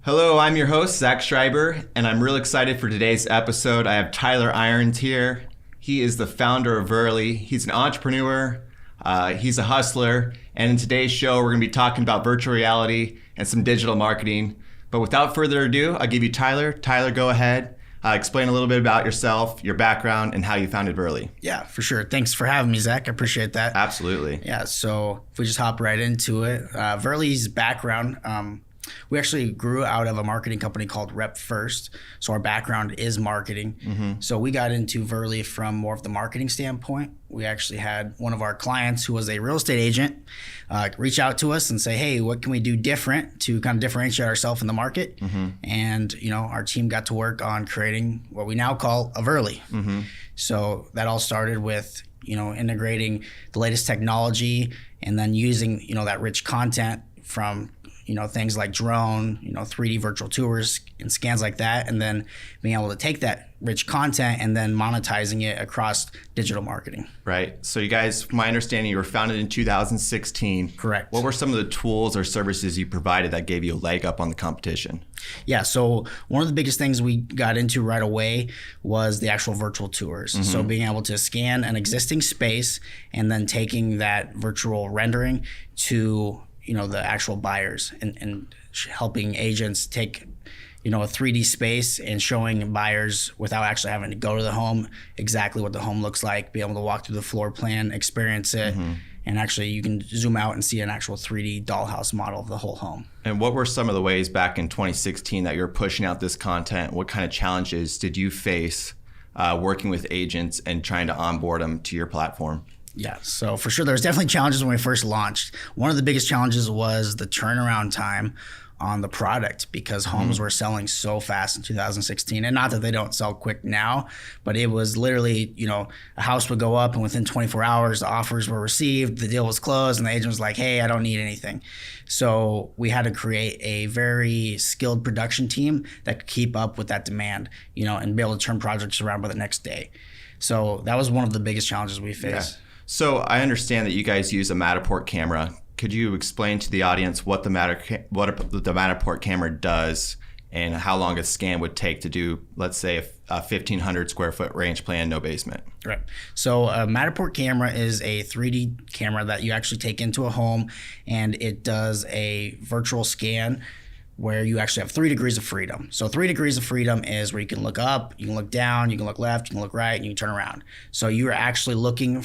Hello, I'm your host, Zach Schreiber, and I'm real excited for today's episode. I have Tyler Irons here. He is the founder of VRLY. He's an entrepreneur, he's a hustler, and in today's show, we're going to be talking about virtual reality and some digital marketing. But without further ado, I'll give you Tyler. Tyler, go ahead. Explain a little bit about yourself, your background, and how you founded VRLY. Yeah, for sure. Thanks for having me, Zach. I appreciate that. Absolutely. Yeah, so if we just hop right into it. VRLY's background, we actually grew out of a marketing company called Rep First. So our background is marketing. Mm-hmm. So we got into VRLY from more of the marketing standpoint. We actually had one of our clients who was a real estate agent reach out to us and say, hey, what can we do different to kind of differentiate ourselves in the market? Mm-hmm. And, our team got to work on creating what we now call a VRLY. Mm-hmm. So that all started with, integrating the latest technology and then using, that rich content from things like drone, 3D virtual tours and scans like that, and then being able to take that rich content and then monetizing it across digital marketing. Right. So you guys, from my understanding, you were founded in 2016. Correct. What were some of the tools or services you provided that gave you a leg up on the competition? Yeah. So one of the biggest things we got into right away was the actual virtual tours. Mm-hmm. So being able to scan an existing space and then taking that virtual rendering to the actual buyers and helping agents take, a 3D space and showing buyers without actually having to go to the home exactly what the home looks like, be able to walk through the floor plan, experience it, mm-hmm. and actually you can zoom out and see an actual 3D dollhouse model of the whole home. And what were some of the ways back in 2016 that you were pushing out this content? What kind of challenges did you face working with agents and trying to onboard them to your platform? Yeah, so for sure, there's definitely challenges when we first launched. One of the biggest challenges was the turnaround time on the product because homes were selling so fast in 2016. And not that they don't sell quick now, but it was literally, a house would go up and within 24 hours, the offers were received, the deal was closed, and the agent was like, hey, I don't need anything. So we had to create a very skilled production team that could keep up with that demand, and be able to turn projects around by the next day. So that was one of the biggest challenges we faced. Yeah. So I understand that you guys use a Matterport camera. Could you explain to the audience what the Matterport camera does and how long a scan would take to do, let's say, a 1,500 square foot range plan, no basement? Right. So a Matterport camera is a 3D camera that you actually take into a home, and it does a virtual scan where you actually have 3 degrees of freedom. So 3 degrees of freedom is where you can look up, you can look down, you can look left, you can look right, and you can turn around. So you are actually looking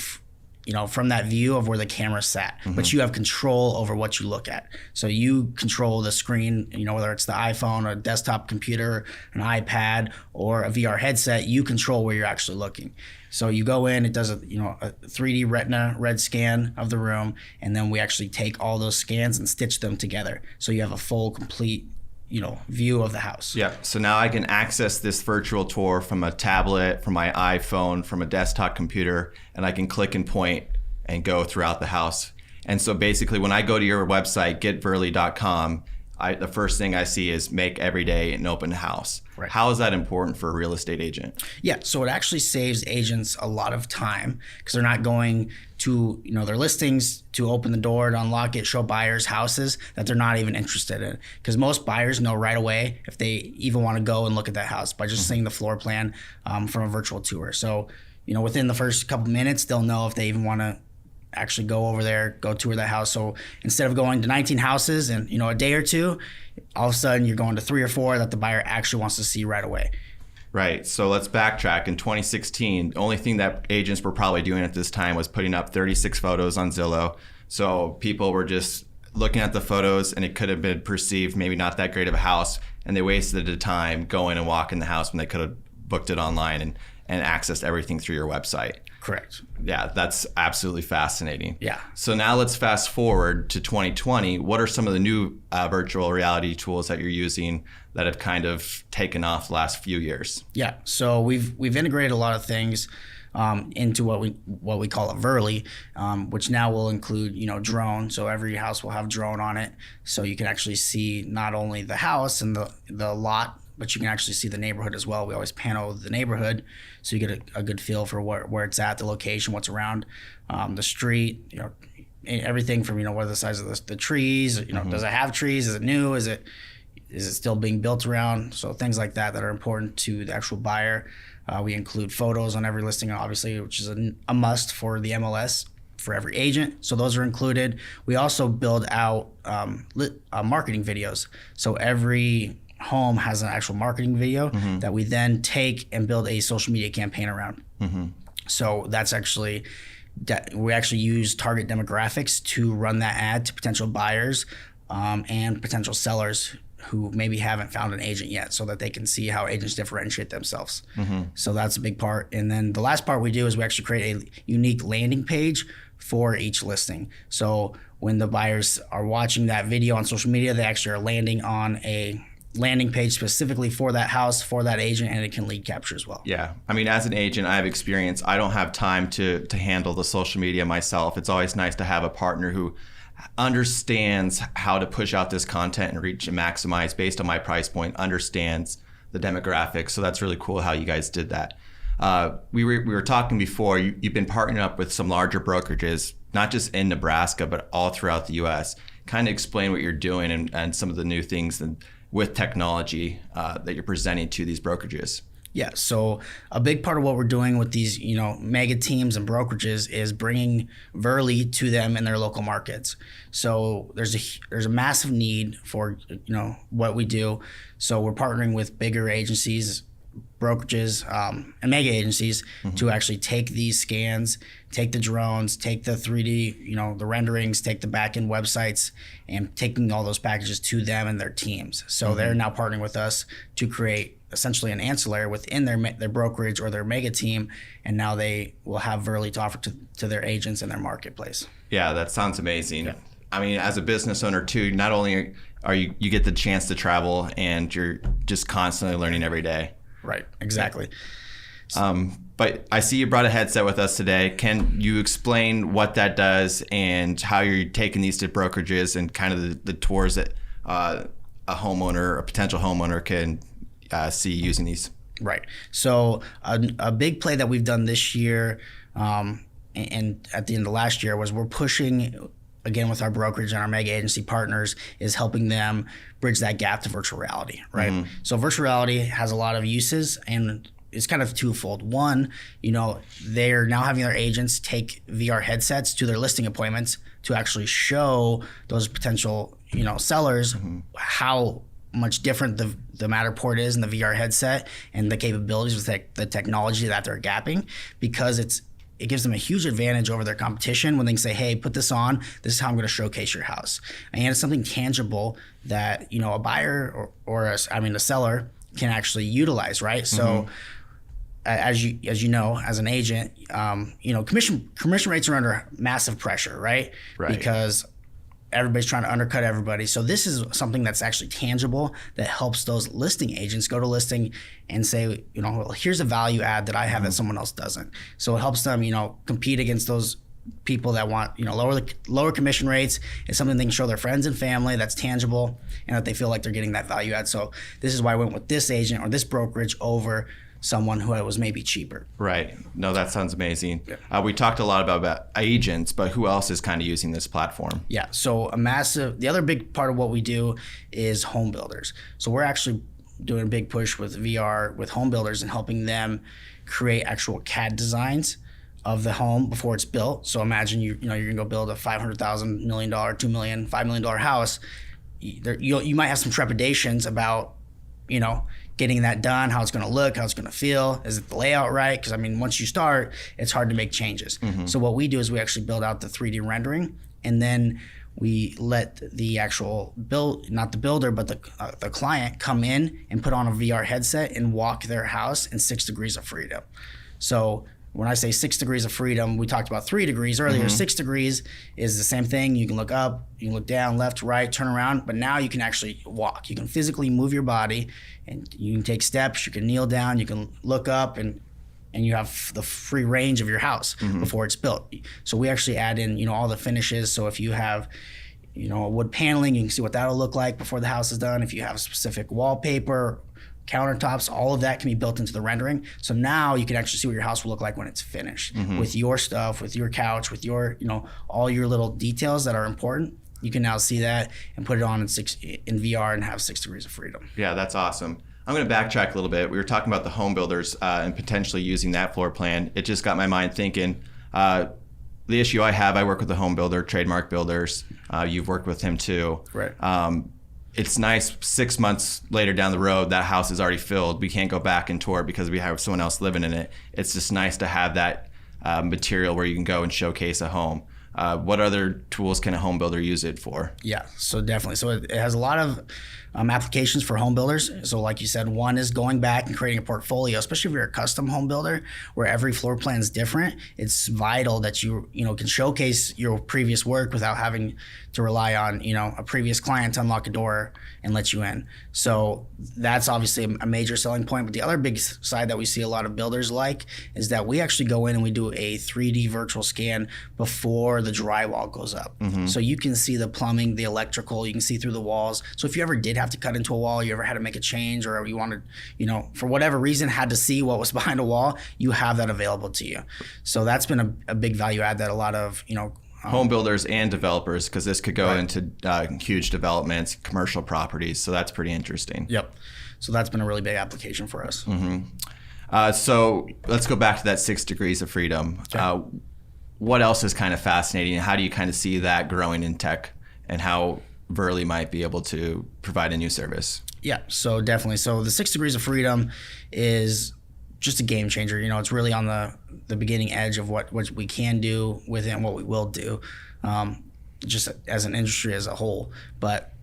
from that view of where the camera sat, mm-hmm. but you have control over what you look at. So you control the screen, whether it's the iPhone, a desktop computer, an iPad, or a VR headset, you control where you're actually looking. So you go in, it does a 3D retina red scan of the room, and then we actually take all those scans and stitch them together. So you have a full, complete view of the house. Yeah. So now I can access this virtual tour from a tablet, from my iPhone, from a desktop computer, and I can click and point and go throughout the house. And so basically when I go to your website, getvrly.com, the first thing I see is make every day an open house. Right. How is that important for a real estate agent? Yeah, so it actually saves agents a lot of time because they're not going to their listings to open the door to unlock it, show buyers houses that they're not even interested in. Because most buyers know right away if they even want to go and look at that house by just seeing the floor plan from a virtual tour. So within the first couple minutes, they'll know if they even want to actually go over there, go tour that house. So instead of going to 19 houses in a day or two, all of a sudden you're going to 3 or 4 that the buyer actually wants to see right away. Right. So let's backtrack. In 2016, the only thing that agents were probably doing at this time was putting up 36 photos on Zillow. So people were just looking at the photos and it could have been perceived maybe not that great of a house, and they wasted the time going and walking the house when they could have booked it online and accessed everything through your website. Correct. Yeah, that's absolutely fascinating. Yeah. So now let's fast forward to 2020. What are some of the new virtual reality tools that you're using that have kind of taken off the last few years? Yeah. So we've integrated a lot of things into what we call a VRLY, which now will include drone. So every house will have drone on it, so you can actually see not only the house and the lot, but you can actually see the neighborhood as well. We always panel the neighborhood, so you get a good feel for where it's at, the location, what's around, the street, everything from what are the size of the trees, does it have trees, is it new, is it is it still being built around? So things like that are important to the actual buyer. We include photos on every listing, obviously, which is a must for the MLS for every agent. So those are included. We also build out marketing videos. So every home has an actual marketing video that we then take and build a social media campaign around. So that's actually, we actually use target demographics to run that ad to potential buyers and potential sellers who maybe haven't found an agent yet, so that they can see how agents differentiate themselves. So that's a big part. And then the last part we do is we actually create a unique landing page for each listing. So when the buyers are watching that video on social media, they actually are landing on a landing page specifically for that house, for that agent, and it can lead capture as well. Yeah. I mean, as an agent, I have experience. I don't have time to handle the social media myself. It's always nice to have a partner who understands how to push out this content and reach and maximize based on my price point, understands the demographics. So that's really cool how you guys did that. We were talking before, you've been partnering up with some larger brokerages, not just in Nebraska, but all throughout the U.S. Kind of explain what you're doing and some of the new things with technology that you're presenting to these brokerages. Yeah, so a big part of what we're doing with these, mega teams and brokerages is bringing VRLY to them in their local markets. So there's a massive need for, what we do. So we're partnering with bigger agencies, brokerages, and mega agencies to actually take these scans, take the drones, take the 3D, the renderings, take the back-end websites, and taking all those packages to them and their teams. So they're now partnering with us to create essentially an ancillary within their brokerage or their mega team, and now they will have VRLY to offer to their agents in their marketplace. Yeah, that sounds amazing. Yeah. I mean, as a business owner too, not only are you get the chance to travel, and you're just constantly learning every day. Right, exactly. But I see you brought a headset with us today. Can you explain what that does and how you're taking these to brokerages and kind of the tours that a potential homeowner can see using these? Right. So a big play that we've done this year and at the end of last year was we're pushing, again, with our brokerage and our mega agency partners, is helping them bridge that gap to virtual reality, right? So virtual reality has a lot of uses, and it's kind of twofold. One, they're now having their agents take VR headsets to their listing appointments to actually show those potential, sellers how much different the Matterport is in the VR headset and the capabilities with the technology that they're gapping, because it gives them a huge advantage over their competition when they can say, hey, put this on, this is how I'm going to showcase your house. And it's something tangible that, a buyer or a seller can actually utilize, right? So as you know, as an agent, commission rates are under massive pressure, right? Because everybody's trying to undercut everybody. So this is something that's actually tangible that helps those listing agents go to listing and say, well, here's a value add that I have that someone else doesn't. So it helps them, compete against those people that want, lower commission rates. It's something they can show their friends and family that's tangible and that they feel like they're getting that value add. So this is why I went with this agent or this brokerage over someone who was maybe cheaper. Right. No, that sounds amazing. Yeah. We talked a lot about agents, but who else is kind of using this platform? Yeah. So the other big part of what we do is home builders. So we're actually doing a big push with VR with home builders and helping them create actual CAD designs of the home before it's built. So imagine you're gonna go build a $500,000, $1 million, $2 million, $5 million house. You might have some trepidations about, getting that done, how it's going to look, how it's going to feel. Is it the layout right? Because, once you start, it's hard to make changes. So what we do is we actually build out the 3D rendering, and then we let the actual not the builder, but the client come in and put on a VR headset and walk their house in 6 degrees of freedom. So when I say 6 degrees of freedom, we talked about 3 degrees earlier. 6 degrees is the same thing. You can look up, you can look down, left, right, turn around, but now you can actually walk. You can physically move your body, and you can take steps, you can kneel down, you can look up, and you have the free range of your house before it's built. So we actually add in, all the finishes. So if you have, wood paneling, you can see what that'll look like before the house is done. If you have specific wallpaper, countertops, all of that can be built into the rendering. So now you can actually see what your house will look like when it's finished with your stuff, with your couch, with your, all your little details that are important. You can now see that and put it on in VR and have 6 degrees of freedom. Yeah, that's awesome. I'm going to backtrack a little bit. We were talking about the home builders and potentially using that floor plan. It just got my mind thinking. The issue I work with a home builder, Trademark Builders. You've worked with him too. Right. It's nice 6 months later down the road, that house is already filled. We can't go back and tour because we have someone else living in it. It's just nice to have that material where you can go and showcase a home. What other tools can a home builder use it for? Yeah, so definitely. So it has a lot of applications for home builders. So like you said, one is going back and creating a portfolio, especially if you're a custom home builder where every floor plan is different. It's vital that you can showcase your previous work without having to rely on, a previous client to unlock a door and let you in. So that's obviously a major selling point. But the other big side that we see a lot of builders like is that we actually go in and we do a 3D virtual scan before the drywall goes up. Mm-hmm. So you can see the plumbing, the electrical, you can see through the walls. So if you ever did have to cut into a wall, you ever had to make a change, or you wanted, for whatever reason had to see what was behind a wall, you have that available to you. So that's been a big value add that a lot of, home builders and developers, because this could go into huge developments, commercial properties. So that's pretty interesting. Yep. So that's been a really big application for us. Mm-hmm. So let's go back to that 6 degrees of freedom. Okay. What else is kind of fascinating? How do you kind of see that growing in tech, and how VRLY might be able to provide a new service? Yeah, so definitely. So the 6 degrees of freedom is just a game changer. It's really on the beginning edge of what we can do with it and what we will do, just as an industry as a whole. But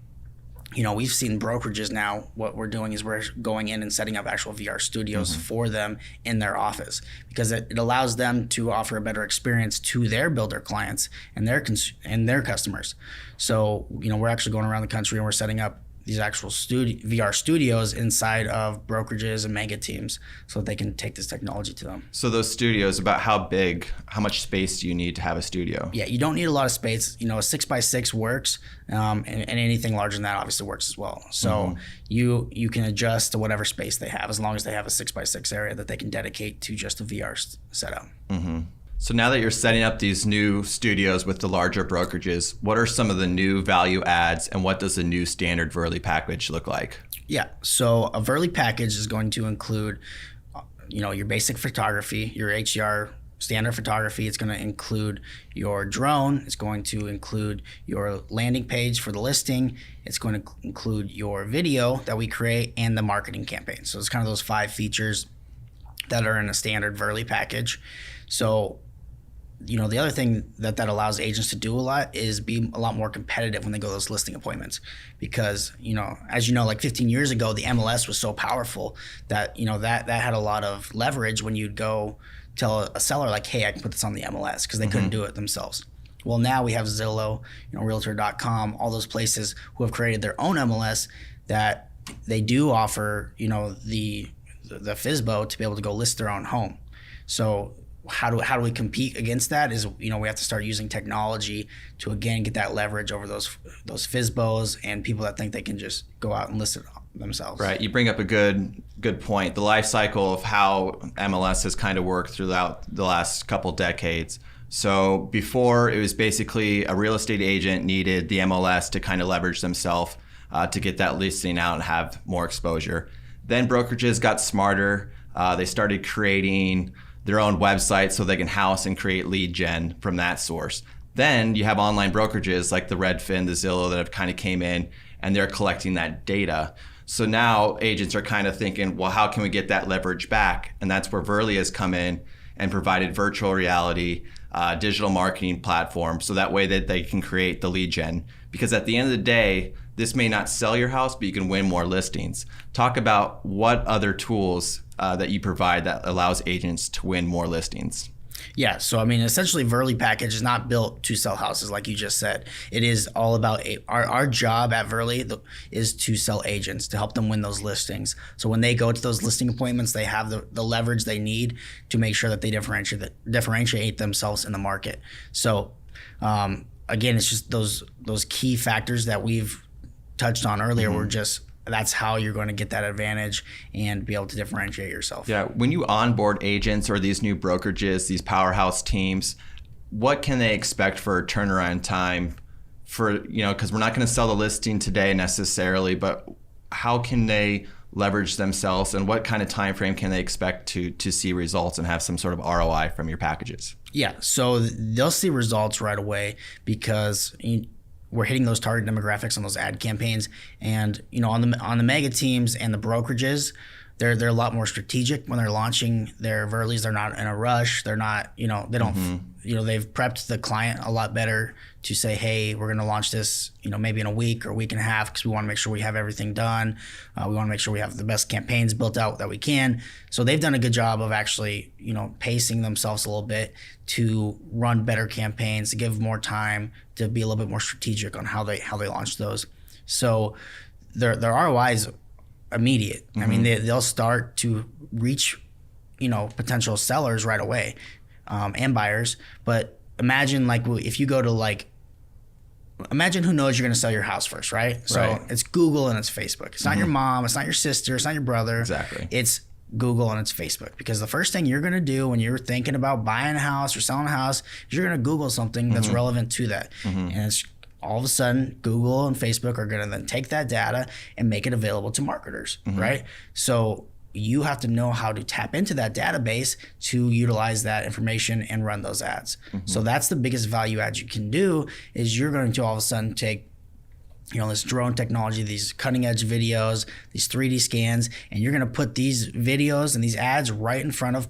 we've seen brokerages now. What we're doing is we're going in and setting up actual VR studios for them in their office, because it allows them to offer a better experience to their builder clients and their customers. So we're actually going around the country and we're setting up these actual VR studios inside of brokerages and mega teams so that they can take this technology to them. So those studios, about how much space do you need to have a studio? Yeah, you don't need a lot of space. A 6x6 works, and anything larger than that obviously works as well. So you can adjust to whatever space they have, as long as they have a 6x6 area that they can dedicate to just a VR setup. Mm-hmm. So now that you're setting up these new studios with the larger brokerages, what are some of the new value adds, and what does the new standard VRLY package look like? Yeah, so a VRLY package is going to include, your basic photography, your HDR standard photography. It's going to include your drone. It's going to include your landing page for the listing. It's going to include your video that we create and the marketing campaign. So it's kind of those 5 features that are in a standard VRLY package. So the other thing that allows agents to do a lot is be a lot more competitive when they go to those listing appointments, because as like 15 years ago, the MLS was so powerful that that had a lot of leverage when you'd go tell a seller like, hey, I can put this on the MLS, because they couldn't do it themselves. Well, now we have Zillow, Realtor.com, all those places who have created their own MLS that they do offer the FSBO to be able to go list their own home. So how do we compete against that is, we have to start using technology to, again, get that leverage over those FSBOs and people that think they can just go out and list it themselves. Right. You bring up a good point. The life cycle of how MLS has kind of worked throughout the last couple decades. So before, it was basically a real estate agent needed the MLS to kind of leverage themselves to get that listing out and have more exposure. Then brokerages got smarter. They started creating their own website so they can house and create lead gen from that source. Then you have online brokerages like the Redfin, the Zillow, that have kind of came in and they're collecting that data. So now agents are kind of thinking, well, how can we get that leverage back? And that's where VRLY has come in and provided virtual reality, digital marketing platform, so that way that they can create the lead gen. Because at the end of the day, this may not sell your house, but you can win more listings. Talk about what other tools that you provide that allows agents to win more listings. Yeah, so essentially VRLY package is not built to sell houses like you just said. It is all about our job at VRLY is to sell agents, to help them win those listings. So when they go to those listing appointments, they have the leverage they need to make sure that they differentiate themselves in the market. So again, it's just those key factors that we've touched on earlier. That's how you're going to get that advantage and be able to differentiate yourself. Yeah, when you onboard agents or these new brokerages, these powerhouse teams, what can they expect for turnaround time for, because we're not going to sell the listing today necessarily, but how can they leverage themselves, and what kind of time frame can they expect to see results and have some sort of ROI from your packages? Yeah, so they'll see results right away because we're hitting those target demographics on those ad campaigns, and on the mega teams and the brokerages, they're a lot more strategic when they're launching their VRLYs. They're not in a rush. They're not, they don't, they've prepped the client a lot better to say, hey, we're going to launch this, maybe in a week or a week and a half, because we want to make sure we have everything done. We want to make sure we have the best campaigns built out that we can. So they've done a good job of actually, pacing themselves a little bit to run better campaigns, to give more time, to be a little bit more strategic on how they launch those. So their ROI is immediate. I mean, they'll start to reach, potential sellers right away, and buyers. But imagine if you go to imagine who knows you're going to sell your house first, right? So it's Google and it's Facebook. It's not your mom. It's not your sister. It's not your brother. Exactly. It's Google and it's Facebook, because the first thing you're going to do when you're thinking about buying a house or selling a house is you're going to Google something that's relevant to that. And it's all of a sudden, Google and Facebook are going to then take that data and make it available to marketers, right? So you have to know how to tap into that database to utilize that information and run those ads. So that's the biggest value add you can do, is you're going to all of a sudden take this drone technology, these cutting edge videos, these 3D scans, and you're going to put these videos and these ads right in front of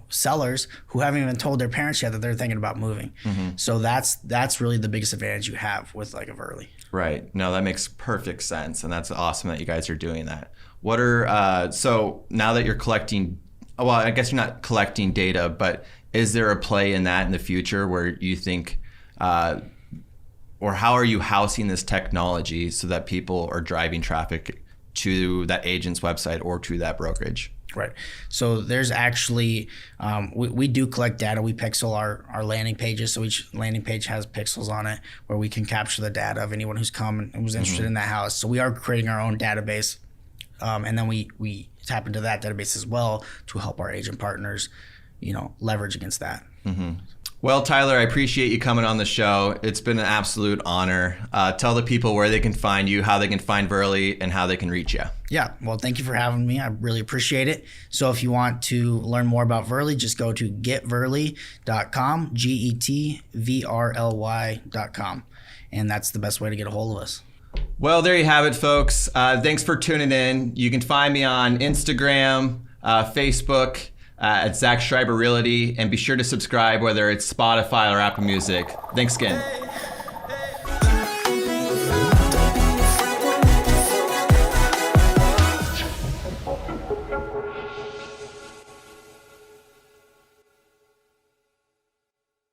sellers who haven't even told their parents yet that they're thinking about moving. So that's really the biggest advantage you have with a VRLY. Right. No, that makes perfect sense. And that's awesome that you guys are doing that. What are, so now that you're collecting, well, I guess you're not collecting data, but is there a play in that in the future where you think, or how are you housing this technology so that people are driving traffic to that agent's website or to that brokerage? Right. So there's actually, we do collect data. We pixel our landing pages. So each landing page has pixels on it where we can capture the data of anyone who's come and was interested in that house. So we are creating our own database. And then we tap into that database as well to help our agent partners, leverage against that. Well, Tyler, I appreciate you coming on the show. It's been an absolute honor. Tell the people where they can find you, how they can find VRLY, and how they can reach you. Yeah, well, thank you for having me. I really appreciate it. So if you want to learn more about VRLY, just go to getvrly.com, getvrly.com. And that's the best way to get a hold of us. Well, there you have it, folks. Thanks for tuning in. You can find me on Instagram, Facebook, at Zach Schreiber Realty, and be sure to subscribe, whether it's Spotify or Apple Music. Thanks again.